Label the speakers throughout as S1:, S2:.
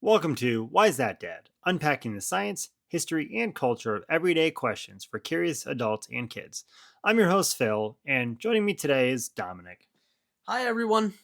S1: Welcome to Why Is That Dad? Unpacking the science, history, and culture of everyday questions for curious adults and kids. I'm your host, Phil, and joining me today is Dominic.
S2: Hi, everyone.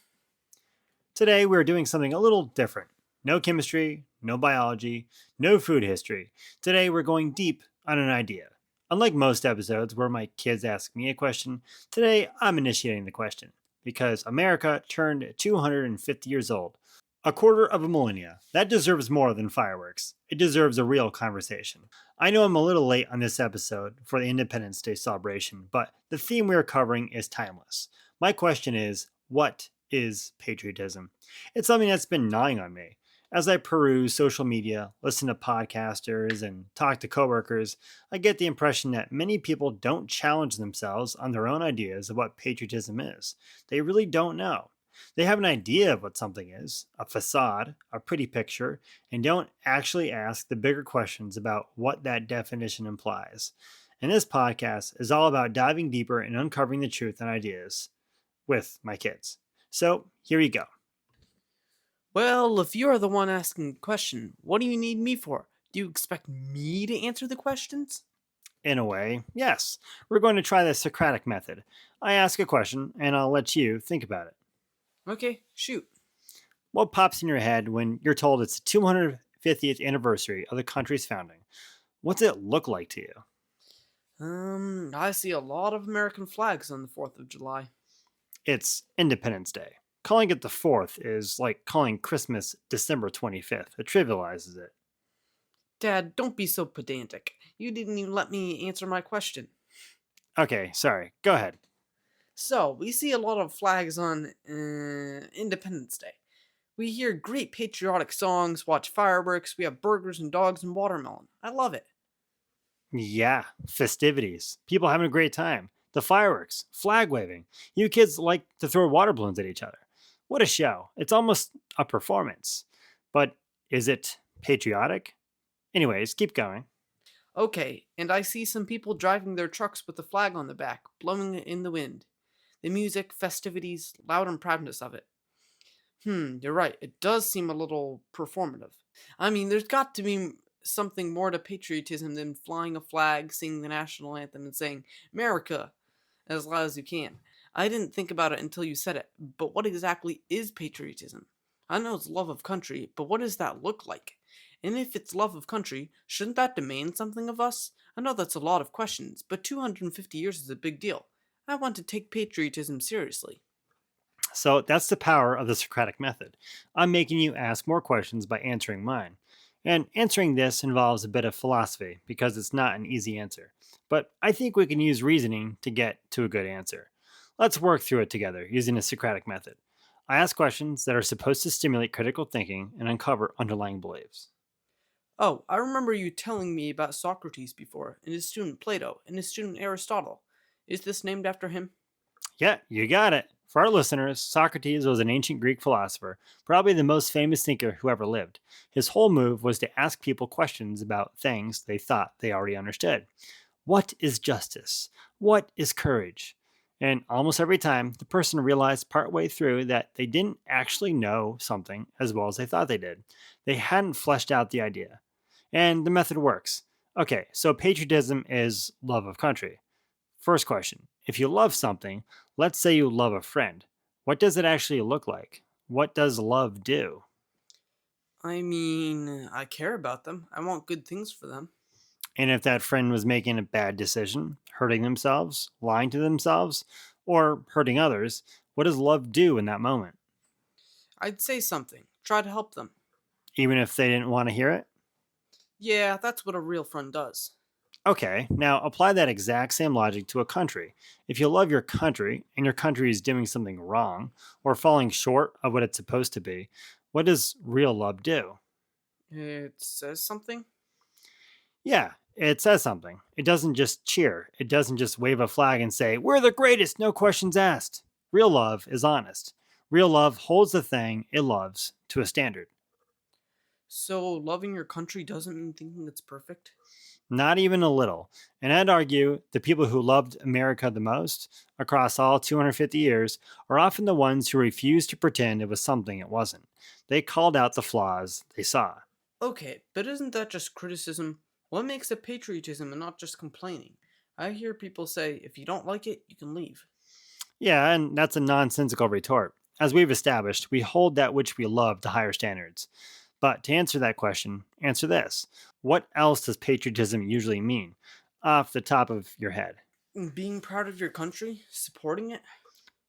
S1: Today, we're doing something a little different. No chemistry, no biology, no food history. Today, we're going deep on an idea. Unlike most episodes where my kids ask me a question, today I'm initiating the question because America turned 250 years old. A quarter of a millennia. That deserves more than fireworks. It deserves a real conversation. I know I'm a little late on this episode for the Independence Day celebration, but the theme we are covering is timeless. My question is, what is patriotism? It's something that's been gnawing on me. As I peruse social media, listen to podcasters, and talk to coworkers, I get the impression that many people don't challenge themselves on their own ideas of what patriotism is. They really don't know. They have an idea of what something is, a facade, a pretty picture, and don't actually ask the bigger questions about what that definition implies. And this podcast is all about diving deeper and uncovering the truth and ideas with my kids. So here you go.
S2: Well, if you're the one asking the question, what do you need me for? Do you expect me to answer the questions?
S1: In a way, yes. We're going to try the Socratic method. I ask a question, and I'll let you think about it.
S2: Okay, shoot.
S1: What pops in your head when you're told it's the 250th anniversary of the country's founding? What's it look like to you?
S2: I see a lot of American flags on the 4th of July.
S1: It's Independence Day. Calling it the 4th is like calling Christmas December 25th. It trivializes it.
S2: Dad, don't be so pedantic. You didn't even let me answer my question.
S1: Okay, sorry. Go ahead.
S2: So, we see a lot of flags on Independence Day. We hear great patriotic songs, watch fireworks, we have burgers and dogs and watermelon. I love it.
S1: Yeah, festivities. People having a great time. The fireworks, flag waving. You kids like to throw water balloons at each other. What a show. It's almost a performance. But is it patriotic? Anyways, keep going.
S2: Okay, and I see some people driving their trucks with the flag on the back, blowing it in the wind. The music, festivities, loud and proudness of it. You're right, it does seem a little performative. I mean, there's got to be something more to patriotism than flying a flag, singing the national anthem, and saying, America, as loud as you can. I didn't think about it until you said it, but what exactly is patriotism? I know it's love of country, but what does that look like? And if it's love of country, shouldn't that demand something of us? I know that's a lot of questions, but 250 years is a big deal. I want to take patriotism seriously.
S1: So that's the power of the Socratic method. I'm making you ask more questions by answering mine. And answering this involves a bit of philosophy because it's not an easy answer. But I think we can use reasoning to get to a good answer. Let's work through it together using the Socratic method. I ask questions that are supposed to stimulate critical thinking and uncover underlying beliefs.
S2: Oh, I remember you telling me about Socrates before, and his student Plato, and his student Aristotle. Is this named after him?
S1: Yeah, you got it. For our listeners, Socrates was an ancient Greek philosopher, probably the most famous thinker who ever lived. His whole move was to ask people questions about things they thought they already understood. What is justice? What is courage? And almost every time, the person realized partway through that they didn't actually know something as well as they thought they did. They hadn't fleshed out the idea. And the method works. Okay, so patriotism is love of country. First question. If you love something, let's say you love a friend, what does it actually look like? What does love do?
S2: I mean, I care about them. I want good things for them.
S1: And if that friend was making a bad decision, hurting themselves, lying to themselves, or hurting others, what does love do in that moment?
S2: I'd say something. Try to help them.
S1: Even if they didn't want to hear it?
S2: Yeah, that's what a real friend does.
S1: Okay, now apply that exact same logic to a country. If you love your country and your country is doing something wrong or falling short of what it's supposed to be, what does real love do?
S2: It says something?
S1: Yeah, it says something. It doesn't just cheer. It doesn't just wave a flag and say, "We're the greatest, no questions asked." Real love is honest. Real love holds the thing it loves to a standard.
S2: So, loving your country doesn't mean thinking it's perfect?
S1: Not even a little. And I'd argue the people who loved America the most across all 250 years are often the ones who refused to pretend it was something it wasn't. They called out the flaws they saw.
S2: Okay, but isn't that just criticism? What makes it patriotism and not just complaining? I hear people say, if you don't like it, you can leave.
S1: Yeah, and that's a nonsensical retort. As we've established, we hold that which we love to higher standards. But to answer that question, answer this. What else does patriotism usually mean? Off the top of your head.
S2: Being proud of your country? Supporting it?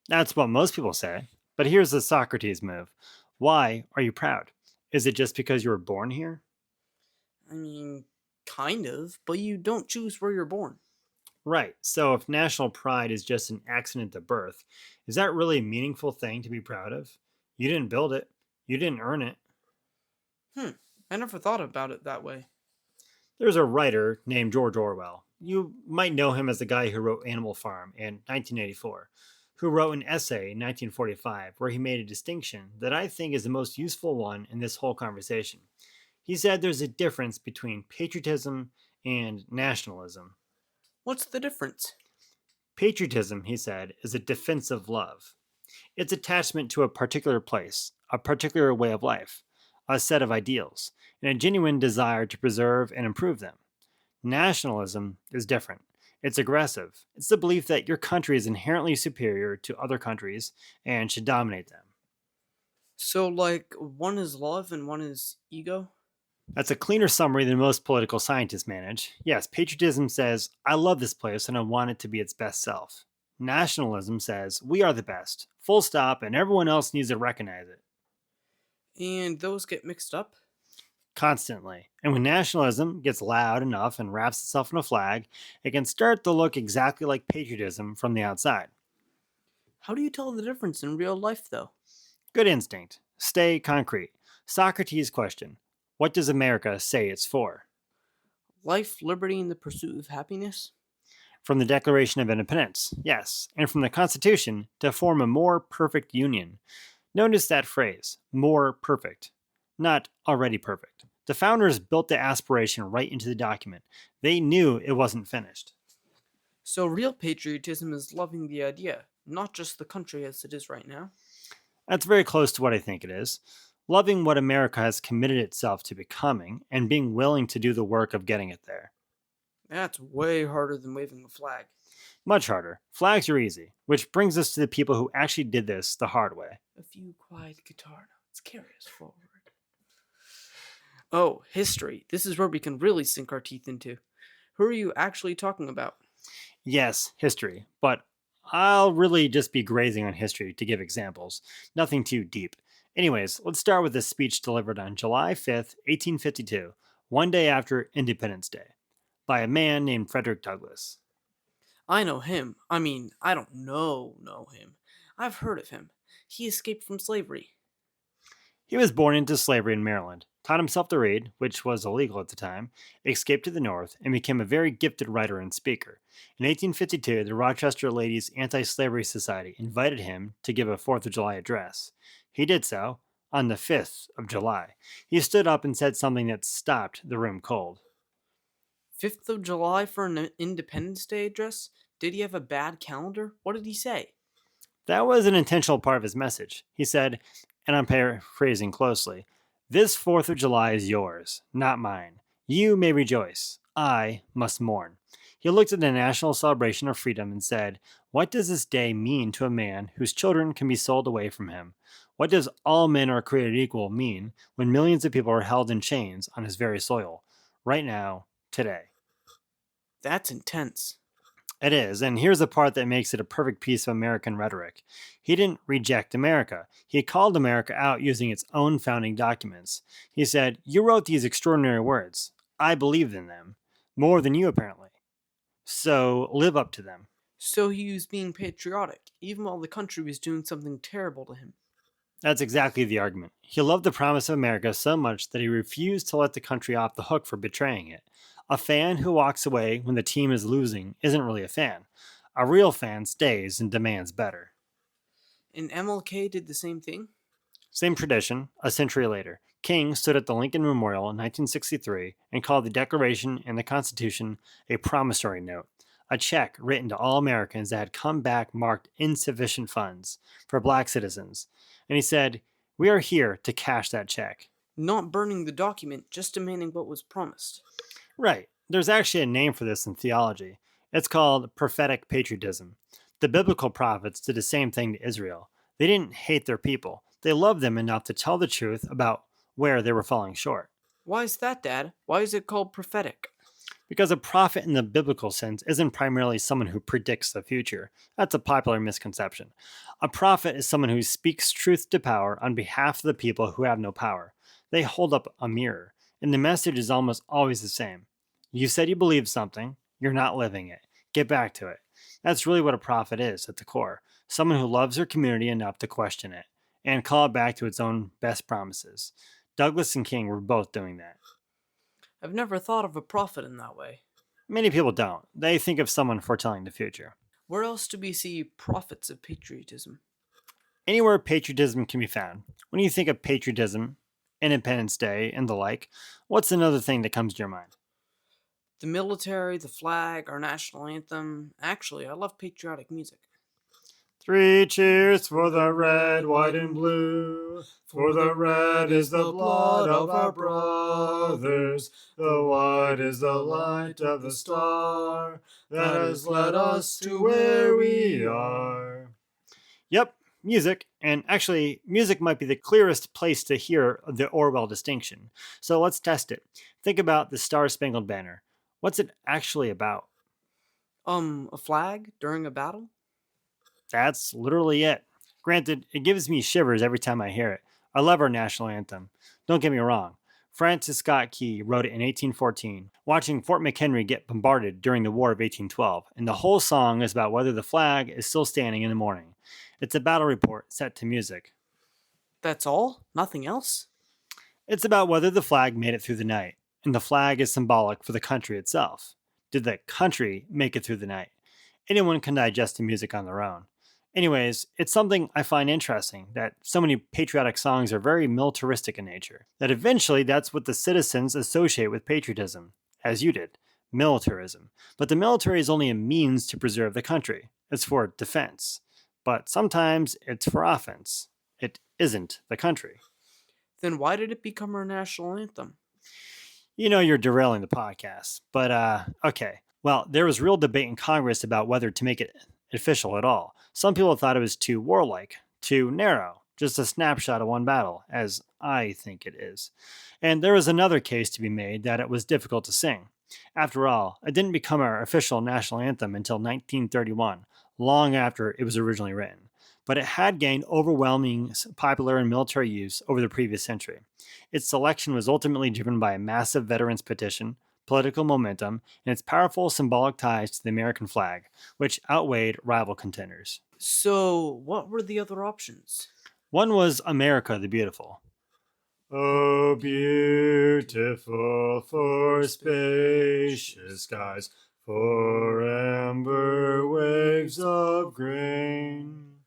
S1: That's what most people say. But here's the Socrates move. Why are you proud? Is it just because you were born here?
S2: I mean, kind of, but you don't choose where you're born.
S1: Right. So if national pride is just an accident to birth, is that really a meaningful thing to be proud of? You didn't build it, you didn't earn it.
S2: Hmm, I never thought about it that way.
S1: There's a writer named George Orwell. You might know him as the guy who wrote Animal Farm in 1984, who wrote an essay in 1945 where he made a distinction that I think is the most useful one in this whole conversation. He said there's a difference between patriotism and nationalism.
S2: What's the difference?
S1: Patriotism, he said, is a defensive love. It's attachment to a particular place, a particular way of life, a set of ideals, and a genuine desire to preserve and improve them. Nationalism is different. It's aggressive. It's the belief that your country is inherently superior to other countries and should dominate them.
S2: So, like, one is love and one is ego?
S1: That's a cleaner summary than most political scientists manage. Yes, patriotism says, I love this place and I want it to be its best self. Nationalism says, we are the best, full stop, and everyone else needs to recognize it.
S2: And those get mixed up?
S1: Constantly. And when nationalism gets loud enough and wraps itself in a flag, it can start to look exactly like patriotism from the outside.
S2: How do you tell the difference in real life, though?
S1: Good instinct. Stay concrete. Socrates' question: what does America say it's for?
S2: Life, liberty, and the pursuit of happiness?
S1: From the Declaration of Independence, yes, and from the Constitution to form a more perfect union. Notice that phrase, more perfect, not already perfect. The founders built the aspiration right into the document. They knew it wasn't finished.
S2: So, real patriotism is loving the idea, not just the country as it is right now.
S1: That's very close to what I think it is. Loving what America has committed itself to becoming and being willing to do the work of getting it there.
S2: That's way harder than waving a flag.
S1: Much harder. Flags are easy, which brings us to the people who actually did this the hard way.
S2: A few quiet guitar notes carry us forward. Oh, history. This is where we can really sink our teeth into. Who are you actually talking about?
S1: Yes, history, but I'll really just be grazing on history to give examples. Nothing too deep. Anyways, let's start with a speech delivered on July 5th, 1852, one day after Independence Day, by a man named Frederick Douglass.
S2: I know him. I mean, I don't know him. I've heard of him. He escaped from slavery.
S1: He was born into slavery in Maryland, taught himself to read, which was illegal at the time, escaped to the North, and became a very gifted writer and speaker. In 1852, the Rochester Ladies Anti Slavery Society invited him to give a 4th of July address. He did so on the 5th of July. He stood up and said something that stopped the room cold.
S2: 5th of July for an Independence Day address? Did he have a bad calendar? What did he say?
S1: That was an intentional part of his message. He said, and I'm paraphrasing closely, this 4th of July is yours, not mine. You may rejoice. I must mourn. He looked at the national celebration of freedom and said, what does this day mean to a man whose children can be sold away from him? What does all men are created equal mean when millions of people are held in chains on his very soil? Right now, today.
S2: That's intense.
S1: It is, and here's the part that makes it a perfect piece of American rhetoric. He didn't reject America. He called America out using its own founding documents. He said, you wrote these extraordinary words. I believed in them. More than you, apparently. So live up to them.
S2: So he was being patriotic, even while the country was doing something terrible to him.
S1: That's exactly the argument. He loved the promise of America so much that he refused to let the country off the hook for betraying it. A fan who walks away when the team is losing isn't really a fan. A real fan stays and demands better.
S2: And MLK did the same thing?
S1: Same tradition, a century later. King stood at the Lincoln Memorial in 1963 and called the Declaration and the Constitution a promissory note, a check written to all Americans that had come back marked insufficient funds for black citizens. And he said, "We are here to cash that check."
S2: Not burning the document, just demanding what was promised.
S1: Right. There's actually a name for this in theology. It's called prophetic patriotism. The biblical prophets did the same thing to Israel. They didn't hate their people, they loved them enough to tell the truth about where they were falling short.
S2: Why is that, Dad? Why is it called prophetic?
S1: Because a prophet in the biblical sense isn't primarily someone who predicts the future. That's a popular misconception. A prophet is someone who speaks truth to power on behalf of the people who have no power. They hold up a mirror, and the message is almost always the same. You said you believed something, you're not living it. Get back to it. That's really what a prophet is at the core, someone who loves their community enough to question it and call it back to its own best promises. Douglass and King were both doing that.
S2: I've never thought of a prophet in that way.
S1: Many people don't. They think of someone foretelling the future.
S2: Where else do we see prophets of patriotism?
S1: Anywhere patriotism can be found. When you think of patriotism, Independence Day, and the like, what's another thing that comes to your mind?
S2: The military, the flag, our national anthem. Actually, I love patriotic music.
S1: 3 cheers for the red, white, and blue. For the red is the blood of our brothers. The white is the light of the star that has led us to where we are. Yep, music. And actually, music might be the clearest place to hear the Orwell distinction. So let's test it. Think about the Star-Spangled Banner. What's it actually about?
S2: A flag during a battle?
S1: That's literally it. Granted, it gives me shivers every time I hear it. I love our national anthem. Don't get me wrong. Francis Scott Key wrote it in 1814, watching Fort McHenry get bombarded during the War of 1812, and the whole song is about whether the flag is still standing in the morning. It's a battle report set to music.
S2: That's all? Nothing else?
S1: It's about whether the flag made it through the night, and the flag is symbolic for the country itself. Did the country make it through the night? Anyone can digest the music on their own. Anyways, it's something I find interesting that so many patriotic songs are very militaristic in nature, that eventually that's what the citizens associate with patriotism, as you did, militarism. But the military is only a means to preserve the country. It's for defense. But sometimes it's for offense. It isn't the country.
S2: Then why did it become our national anthem?
S1: You know you're derailing the podcast, but okay. Well, there was real debate in Congress about whether to make it official at all. Some people thought it was too warlike, too narrow, just a snapshot of one battle, as I think it is. And there was another case to be made that it was difficult to sing. After all, it didn't become our official national anthem until 1931, long after it was originally written. But it had gained overwhelming popular and military use over the previous century. Its selection was ultimately driven by a massive veterans petition, political momentum, and its powerful symbolic ties to the American flag, which outweighed rival contenders.
S2: So, what were the other options?
S1: One was America the Beautiful. Oh, beautiful for spacious skies, for amber waves of grain.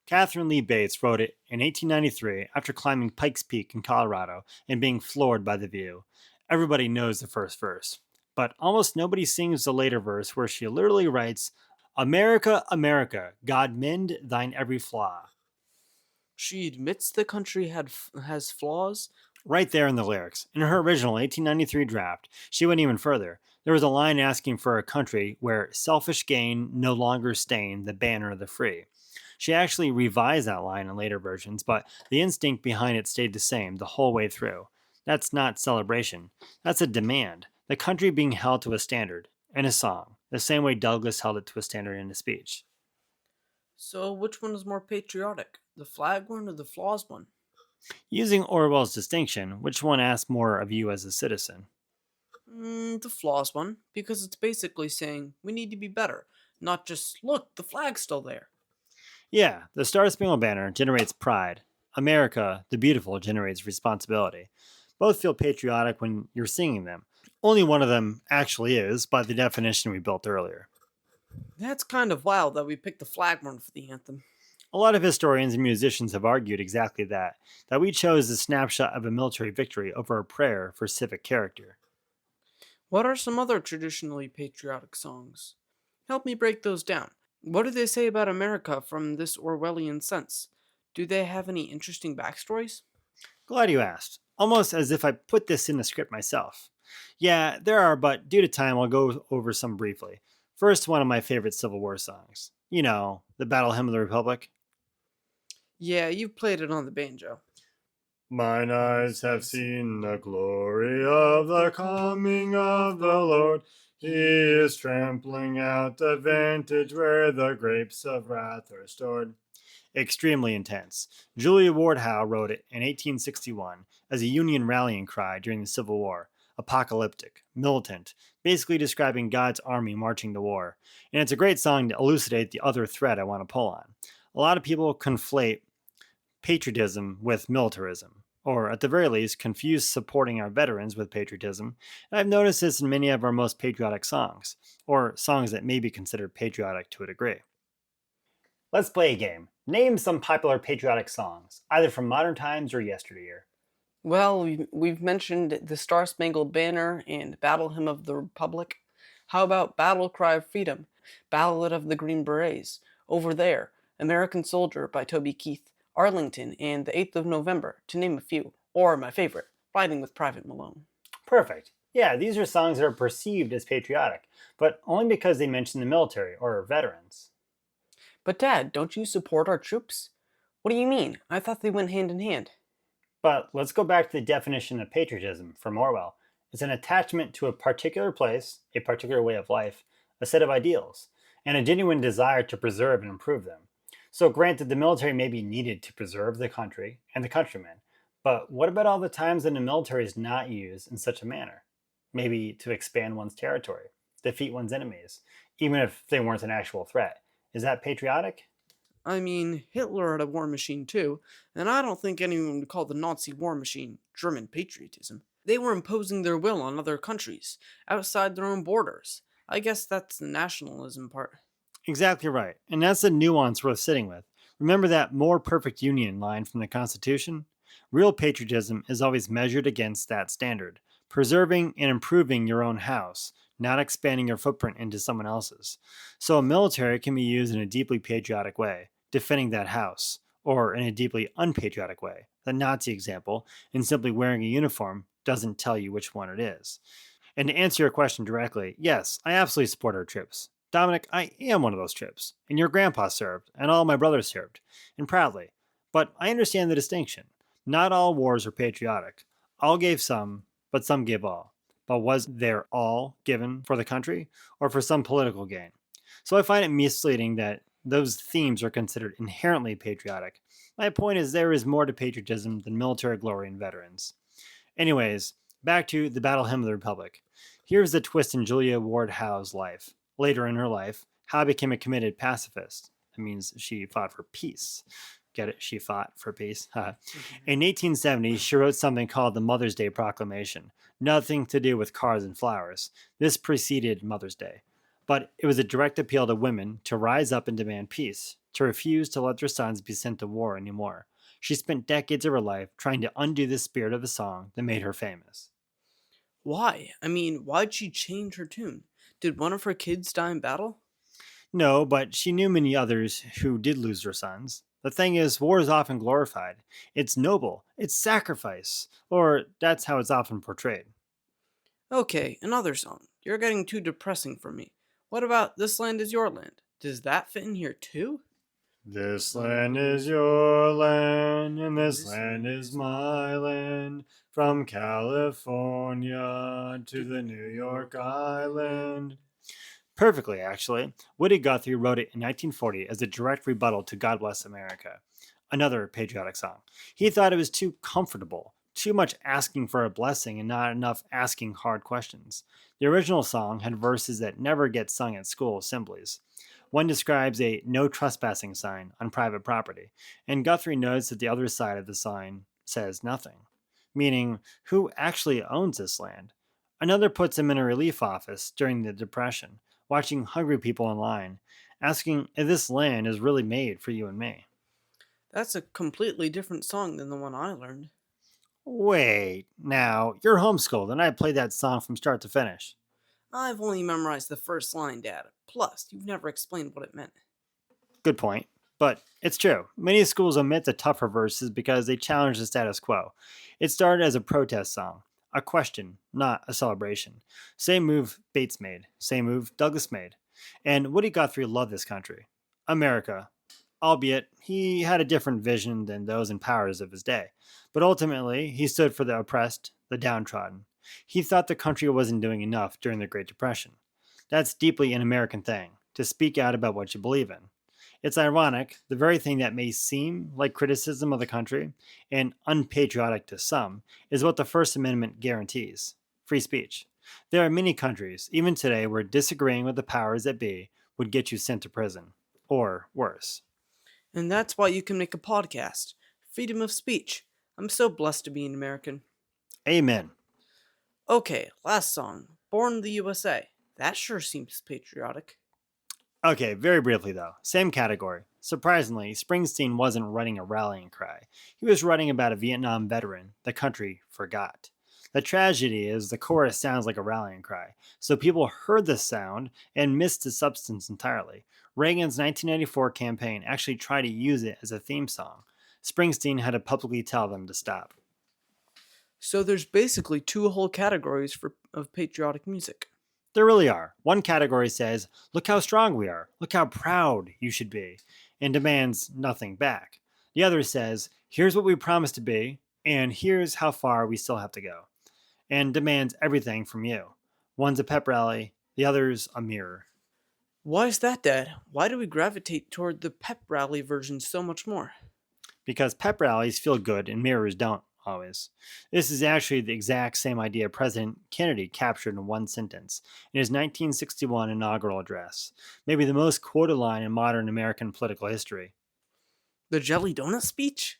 S1: Catherine Lee Bates wrote it in 1893 after climbing Pikes Peak in Colorado and being floored by the view. Everybody knows the first verse, but almost nobody sings the later verse where she literally writes, America, America, God mend thine every flaw.
S2: She admits the country has flaws?
S1: Right there in the lyrics. In her original 1893 draft, she went even further. There was a line asking for a country where selfish gain no longer stain the banner of the free. She actually revised that line in later versions, but the instinct behind it stayed the same the whole way through. That's not celebration. That's a demand. The country being held to a standard, in a song, the same way Douglass held it to a standard in a speech.
S2: So, which one is more patriotic? The flag one or the flaws one?
S1: Using Orwell's distinction, which one asks more of you as a citizen?
S2: The flaws one, because it's basically saying we need to be better, not just, look, the flag's still there.
S1: Yeah, the Star-Spangled Banner generates pride. America, the Beautiful, generates responsibility. Both feel patriotic when you're singing them. Only one of them actually is, by the definition we built earlier.
S2: That's kind of wild that we picked the flag one for the anthem.
S1: A lot of historians and musicians have argued exactly that we chose a snapshot of a military victory over a prayer for civic character.
S2: What are some other traditionally patriotic songs? Help me break those down. What do they say about America from this Orwellian sense? Do they have any interesting backstories?
S1: Glad you asked. Almost as if I put this in the script myself. Yeah, there are, but due to time, I'll go over some briefly. First, one of my favorite Civil War songs. You know, the Battle Hymn of the Republic.
S2: Yeah, you've played it on the banjo.
S1: Mine eyes have seen the glory of the coming of the Lord. He is trampling out the vantage where the grapes of wrath are stored. Extremely intense. Julia Ward Howe wrote it in 1861 as a Union rallying cry during the Civil War. Apocalyptic, militant, basically describing God's army marching to war. And it's a great song to elucidate the other thread I want to pull on. A lot of people conflate patriotism with militarism, or at the very least, confuse supporting our veterans with patriotism. And I've noticed this in many of our most patriotic songs, or songs that may be considered patriotic to a degree. Let's play a game. Name some popular patriotic songs, either from modern times or yesteryear.
S2: Well, we've mentioned the Star-Spangled Banner and Battle Hymn of the Republic. How about Battle Cry of Freedom, Ballad of the Green Berets, Over There, American Soldier by Toby Keith, Arlington, and the 8th of November, to name a few, or my favorite, Riding with Private Malone.
S1: Perfect. Yeah, these are songs that are perceived as patriotic, but only because they mention the military or veterans.
S2: But Dad, don't you support our troops? What do you mean? I thought they went hand in hand.
S1: But let's go back to the definition of patriotism from Orwell. It's an attachment to a particular place, a particular way of life, a set of ideals, and a genuine desire to preserve and improve them. So, granted, the military may be needed to preserve the country and the countrymen, but what about all the times when the military is not used in such a manner? Maybe to expand one's territory, defeat one's enemies, even if they weren't an actual threat. Is that patriotic?
S2: I mean, Hitler had a war machine too, and I don't think anyone would call the Nazi war machine German patriotism. They were imposing their will on other countries, outside their own borders. I guess that's the nationalism part.
S1: Exactly right. And that's a nuance worth sitting with. Remember that more perfect union line from the Constitution? Real patriotism is always measured against that standard, preserving and improving your own house, not expanding your footprint into someone else's. So a military can be used in a deeply patriotic way, defending that house, or in a deeply unpatriotic way. The Nazi example, in simply wearing a uniform, doesn't tell you which one it is. And to answer your question directly, yes, I absolutely support our troops. Dominic, I am one of those troops, and your grandpa served, and all my brothers served, and proudly. But I understand the distinction. Not all wars are patriotic. All gave some, but some gave all. But was their all given for the country, or for some political gain? So I find it misleading that those themes are considered inherently patriotic. My point is there is more to patriotism than military glory and veterans. Anyways, back to the Battle Hymn of the Republic. Here's the twist in Julia Ward Howe's life. Later in her life, Howe became a committed pacifist. That means she fought for peace. Get it? She fought for peace. In 1870, she wrote something called the Mother's Day Proclamation. Nothing to do with cars and flowers. This preceded Mother's Day. But it was a direct appeal to women to rise up and demand peace, to refuse to let their sons be sent to war anymore. She spent decades of her life trying to undo the spirit of the song that made her famous.
S2: Why? I mean, why'd she change her tune? Did one of her kids die in battle?
S1: No, but she knew many others who did lose their sons. The thing is, war is often glorified. It's noble, it's sacrifice, or that's how it's often portrayed.
S2: Okay, another song. You're getting too depressing for me. What about This Land Is Your Land? Does that fit in here too?
S1: This land is your land, and this land is my land. From California to the New York Island. Perfectly, actually. Woody Guthrie wrote it in 1940 as a direct rebuttal to God Bless America, another patriotic song. He thought it was too comfortable, too much asking for a blessing and not enough asking hard questions. The original song had verses that never get sung at school assemblies. One describes a no trespassing sign on private property, and Guthrie notes that the other side of the sign says nothing, meaning who actually owns this land? Another puts him in a relief office during the Depression, watching hungry people in line, asking if this land is really made for you and me.
S2: That's a completely different song than the one I learned.
S1: Wait, now, you're homeschooled and I played that song from start to finish.
S2: I've only memorized the first line, Dad. Plus, you've never explained what it meant.
S1: Good point. But it's true. Many schools omit the tougher verses because they challenge the status quo. It started as a protest song, a question, not a celebration. Same move Bates made, same move Douglas made. And Woody Guthrie loved this country, America, albeit he had a different vision than those in powers of his day. But ultimately, he stood for the oppressed, the downtrodden. He thought the country wasn't doing enough during the Great Depression. That's deeply an American thing, to speak out about what you believe in. It's ironic, the very thing that may seem like criticism of the country and unpatriotic to some is what the First Amendment guarantees: free speech. There are many countries, even today, where disagreeing with the powers that be would get you sent to prison, or worse.
S2: And that's why you can make a podcast. Freedom of speech. I'm so blessed to be an American.
S1: Amen.
S2: Okay, last song. Born in the USA. That sure seems patriotic.
S1: Okay, very briefly though, same category. Surprisingly, Springsteen wasn't writing a rallying cry. He was writing about a Vietnam veteran the country forgot. The tragedy is the chorus sounds like a rallying cry, so people heard the sound and missed the substance entirely. Reagan's 1994 campaign actually tried to use it as a theme song. Springsteen had to publicly tell them to stop.
S2: So there's basically two whole categories of patriotic music.
S1: There really are. One category says, "Look how strong we are. Look how proud you should be," and demands nothing back. The other says, "Here's what we promised to be, and here's how far we still have to go," and demands everything from you. One's a pep rally, the other's a mirror.
S2: Why is that, Dad? Why do we gravitate toward the pep rally version so much more?
S1: Because pep rallies feel good and mirrors don't always. This is actually the exact same idea President Kennedy captured in one sentence in his 1961 inaugural address, maybe the most quoted line in modern American political history.
S2: The jelly donut speech?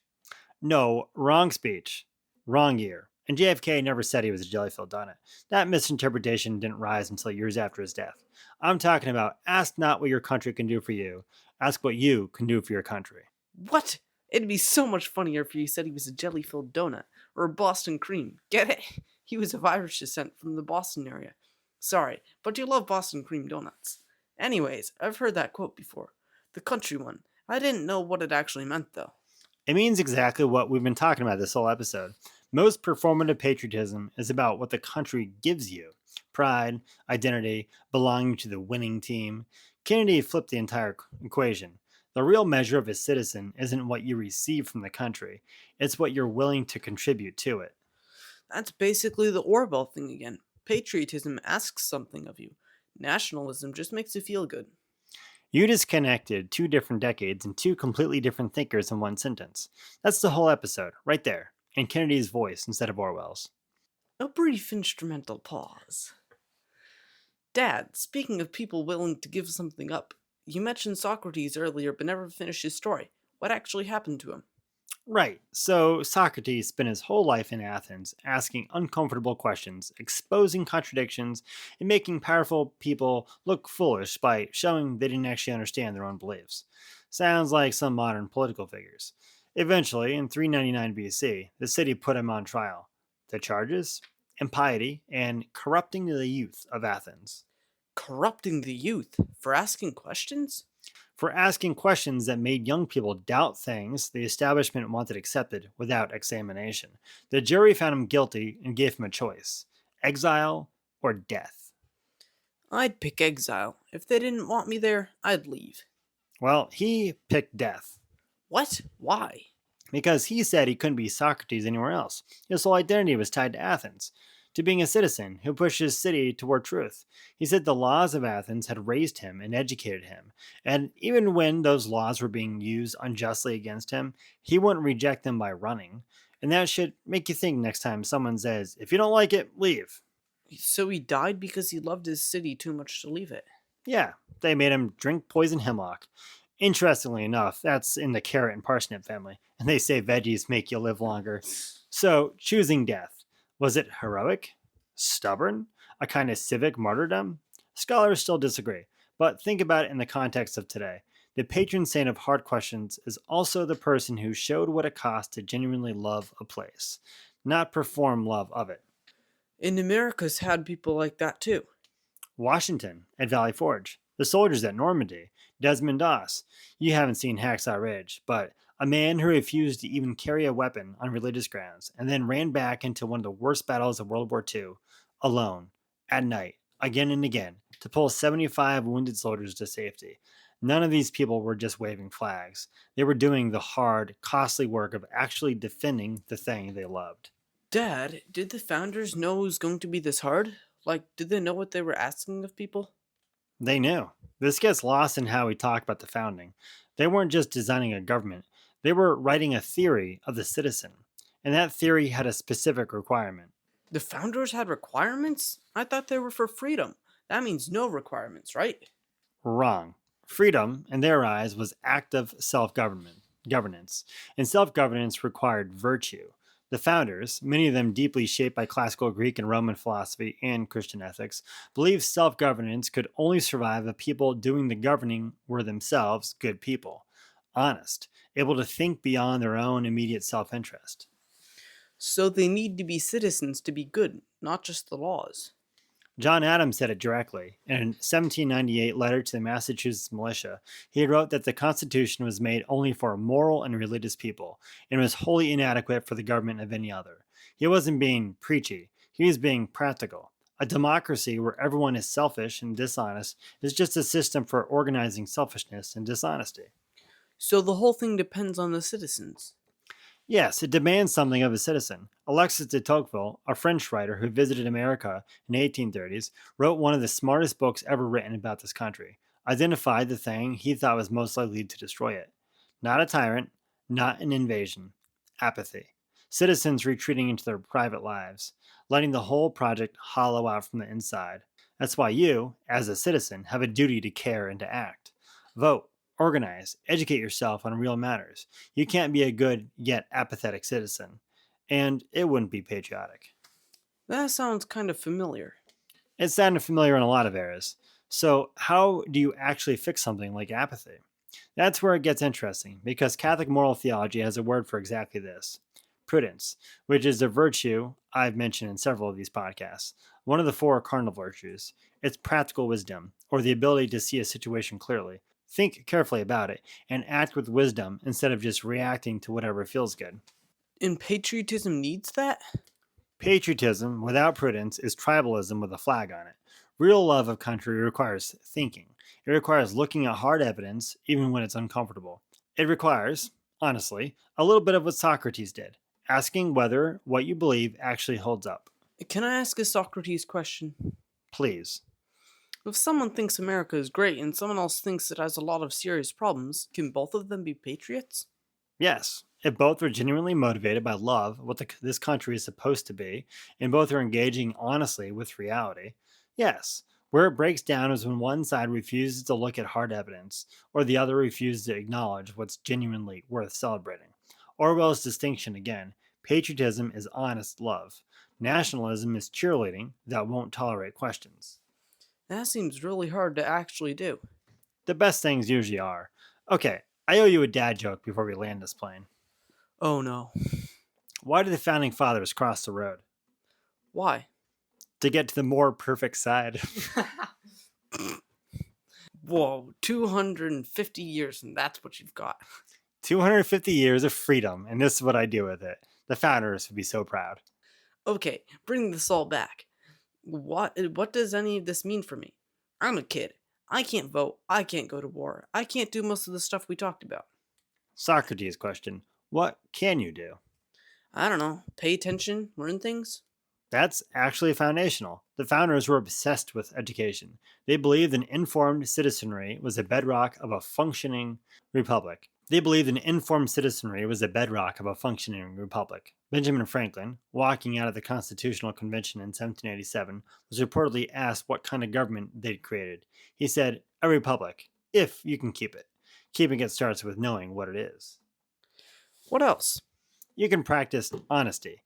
S1: No, wrong speech, wrong year. And JFK never said he was a jelly-filled donut. That misinterpretation didn't rise until years after his death. I'm talking about ask not what your country can do for you, ask what you can do for your country.
S2: What? It'd be so much funnier if he said he was a jelly filled donut or a Boston cream. Get it? He was of Irish descent from the Boston area. Sorry, but you love Boston cream donuts. Anyways, I've heard that quote before. The country one. I didn't know what it actually meant though.
S1: It means exactly what we've been talking about this whole episode. Most performative patriotism is about what the country gives you: pride, identity, belonging to the winning team. Kennedy flipped the entire equation. The real measure of a citizen isn't what you receive from the country, it's what you're willing to contribute to it.
S2: That's basically the Orwell thing again. Patriotism asks something of you. Nationalism just makes you feel good.
S1: You disconnected two different decades and two completely different thinkers in one sentence. That's the whole episode, right there, in Kennedy's voice instead of Orwell's.
S2: A brief instrumental pause. Dad, speaking of people willing to give something up, you mentioned Socrates earlier but never finished his story. What actually happened to him?
S1: Right, so Socrates spent his whole life in Athens asking uncomfortable questions, exposing contradictions, and making powerful people look foolish by showing they didn't actually understand their own beliefs. Sounds like some modern political figures. Eventually, in 399 BC, the city put him on trial. The charges? Impiety and corrupting the youth of Athens.
S2: Corrupting the youth for asking questions?
S1: For asking questions that made young people doubt things the establishment wanted accepted without examination. The jury found him guilty and gave him a choice: exile or death.
S2: I'd pick exile. If they didn't want me there, I'd leave.
S1: Well, he picked death
S2: What? Why?
S1: because he said he couldn't be Socrates anywhere else. His whole identity was tied to Athens, to being a citizen who pushed his city toward truth. He said the laws of Athens had raised him and educated him, and even when those laws were being used unjustly against him, he wouldn't reject them by running. And that should make you think next time someone says, "If you don't like it, leave."
S2: So he died because he loved his city too much to leave it.
S1: Yeah, they made him drink poison hemlock. Interestingly enough, that's in the carrot and parsnip family, and they say veggies make you live longer. So, choosing death, was it heroic? Stubborn? A kind of civic martyrdom? Scholars still disagree, but think about it in the context of today. The patron saint of hard questions is also the person who showed what it costs to genuinely love a place, not perform love of it.
S2: And America's had people like that too.
S1: Washington at Valley Forge, the soldiers at Normandy, Desmond Doss. You haven't seen Hacksaw Ridge, but a man who refused to even carry a weapon on religious grounds and then ran back into one of the worst battles of World War II, alone, at night, again and again, to pull 75 wounded soldiers to safety. None of these people were just waving flags. They were doing the hard, costly work of actually defending the thing they loved.
S2: Dad, did the founders know it was going to be this hard? Like, did they know what they were asking of people?
S1: They knew. This gets lost in how we talk about the founding. They weren't just designing a government, they were writing a theory of the citizen. And that theory had a specific requirement.
S2: The founders had requirements? I thought they were for freedom. That means no requirements, right?
S1: Wrong. Freedom, in their eyes, was active governance, and self governance required virtue. The founders, many of them deeply shaped by classical Greek and Roman philosophy and Christian ethics, believed self governance could only survive if people doing the governing were themselves good people, honest, able to think beyond their own immediate self interest.
S2: So they need to be citizens to be good, not just the laws.
S1: John Adams said it directly. In a 1798 letter to the Massachusetts militia, he wrote that the Constitution was made only for moral and religious people, and was wholly inadequate for the government of any other. He wasn't being preachy, he was being practical. A democracy where everyone is selfish and dishonest is just a system for organizing selfishness and dishonesty.
S2: So the whole thing depends on the citizens.
S1: Yes, it demands something of a citizen. Alexis de Tocqueville, a French writer who visited America in the 1830s, wrote one of the smartest books ever written about this country, identified the thing he thought was most likely to destroy it. Not a tyrant, not an invasion, apathy. Citizens retreating into their private lives, letting the whole project hollow out from the inside. That's why you, as a citizen, have a duty to care and to act. Vote, organize, educate yourself on real matters. You can't be a good yet apathetic citizen, and it wouldn't be patriotic.
S2: That sounds kind of familiar.
S1: It sounded familiar in a lot of eras. So, how do you actually fix something like apathy? That's where it gets interesting, because Catholic moral theology has a word for exactly this: prudence, which is a virtue I've mentioned in several of these podcasts. One of the four cardinal virtues. It's practical wisdom, or the ability to see a situation clearly, think carefully about it, and act with wisdom instead of just reacting to whatever feels good.
S2: And patriotism needs that?
S1: Patriotism without prudence is tribalism with a flag on it. Real love of country requires thinking. It requires looking at hard evidence, even when it's uncomfortable. It requires, honestly, a little bit of what Socrates did, asking whether what you believe actually holds up.
S2: Can I ask a Socrates question?
S1: Please.
S2: If someone thinks America is great and someone else thinks it has a lot of serious problems, can both of them be patriots?
S1: Yes, if both are genuinely motivated by love, what this country is supposed to be, and both are engaging honestly with reality, yes. Where it breaks down is when one side refuses to look at hard evidence, or the other refuses to acknowledge what's genuinely worth celebrating. Orwell's distinction again: patriotism is honest love. Nationalism is cheerleading that won't tolerate questions.
S2: That seems really hard to actually do.
S1: The best things usually are. Okay, I owe you a dad joke before we land this plane.
S2: Oh no.
S1: Why did the founding fathers cross the road?
S2: Why?
S1: To get to the more perfect side.
S2: Whoa, 250 years and that's what you've got.
S1: 250 years of freedom, and this is what I do with it. The founders would be so proud.
S2: Okay, bring this all back. What does any of this mean for me? I'm a kid. I can't vote. I can't go to war. I can't do most of the stuff we talked about.
S1: Socrates' question: what can you do?
S2: I don't know. Pay attention, learn things.
S1: That's actually foundational. The founders were obsessed with education. They believed an informed citizenry was a bedrock of a functioning republic. Benjamin Franklin, walking out of the Constitutional Convention in 1787, was reportedly asked what kind of government they'd created. He said, "A republic, if you can keep it." Keeping it starts with knowing what it is.
S2: What else?
S1: You can practice honesty.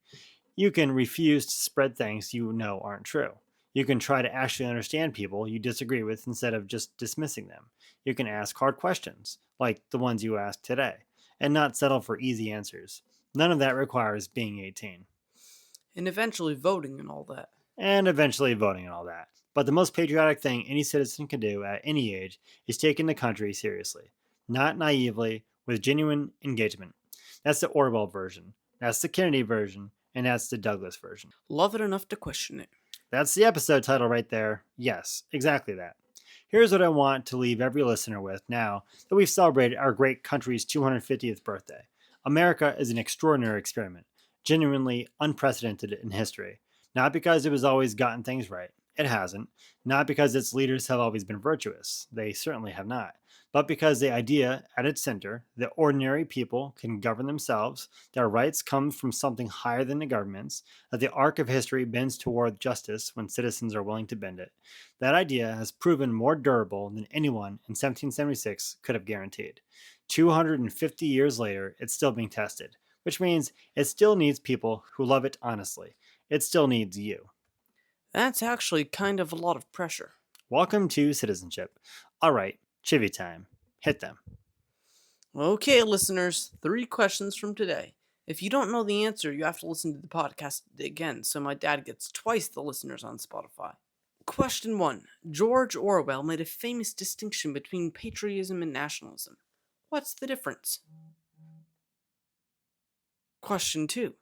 S1: You can refuse to spread things you know aren't true. You can try to actually understand people you disagree with instead of just dismissing them. You can ask hard questions, like the ones you asked today, and not settle for easy answers. None of that requires being 18.
S2: And eventually voting and all that.
S1: And eventually voting and all that. But the most patriotic thing any citizen can do at any age is taking the country seriously, not naively, with genuine engagement. That's the Orwell version, that's the Kennedy version, and that's the Douglas version.
S2: Love it enough to question it.
S1: That's the episode title right there. Yes, exactly that. Here's what I want to leave every listener with now that we've celebrated our great country's 250th birthday. America is an extraordinary experiment, genuinely unprecedented in history. Not because it has always gotten things right. It hasn't. Not because its leaders have always been virtuous. They certainly have not. But because the idea at its center, that ordinary people can govern themselves, their rights come from something higher than the governments, that the arc of history bends toward justice when citizens are willing to bend it, that idea has proven more durable than anyone in 1776 could have guaranteed. 250 years later, it's still being tested, which means it still needs people who love it honestly. It still needs you.
S2: That's actually kind of a lot of pressure.
S1: Welcome to citizenship. All right, chivvy time. Hit them.
S2: Okay, listeners, 3 questions from today. If you don't know the answer, you have to listen to the podcast again, so my dad gets twice the listeners on Spotify. Question 1. George Orwell made a famous distinction between patriotism and nationalism. What's the difference? Question 2.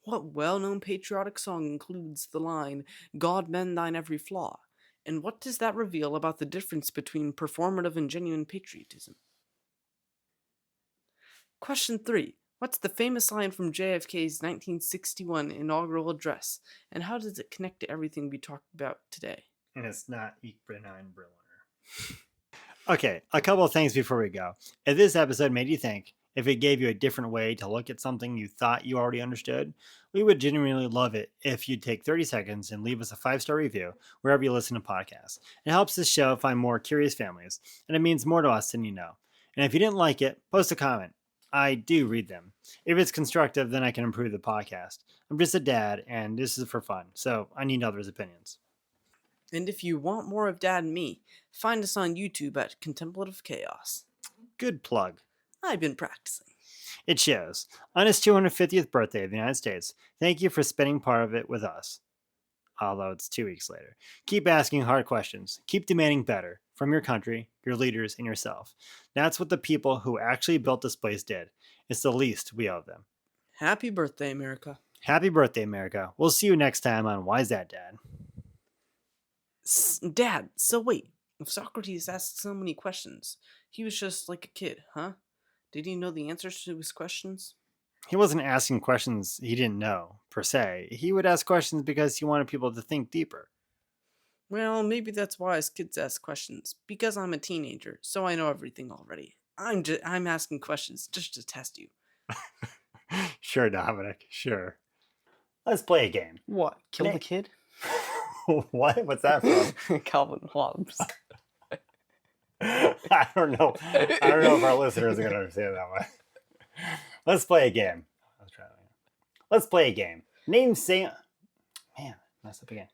S2: What well-known patriotic song includes the line, God mend thine every flaw? And what does that reveal about the difference between performative and genuine patriotism? Question 3. What's the famous line from JFK's 1961 inaugural address, and how does it connect to everything we talked about today?
S1: And it's not Ich bin ein Berliner. Okay, a couple of things before we go. If this episode made you think, if it gave you a different way to look at something you thought you already understood, we would genuinely love it if you'd take 30 seconds and leave us a 5-star review wherever you listen to podcasts. It helps this show find more curious families, and it means more to us than you know. And if you didn't like it, post a comment. I do read them. If it's constructive, then I can improve the podcast. I'm just a dad, and this is for fun, so I need others' opinions.
S2: And if you want more of Dad and me, find us on YouTube at Contemplative Chaos.
S1: Good plug.
S2: I've been practicing.
S1: It shows. On his 250th birthday of the United States, thank you for spending part of it with us. Although it's 2 weeks later. Keep asking hard questions. Keep demanding better from your country, your leaders, and yourself. That's what the people who actually built this place did. It's the least we owe them.
S2: Happy birthday, America.
S1: Happy birthday, America. We'll see you next time on Why's That, Dad?
S2: Dad, so wait. If Socrates asked so many questions, he was just like a kid, huh? Did he know the answers to his questions?
S1: He wasn't asking questions he didn't know, per se. He would ask questions because he wanted people to think deeper.
S2: Well, maybe that's why us kids ask questions. Because I'm a teenager, so I know everything already. I'm asking questions just to test you.
S1: Sure, Dominic, sure. Let's play a game.
S2: What? Kill
S1: Hey.
S2: the kid?
S1: What? What's that from?
S2: Calvin Hobbes.
S1: I don't know. I don't know if our listeners are going to understand that one. Let's play a game. Let's play a game. Man, messed up again.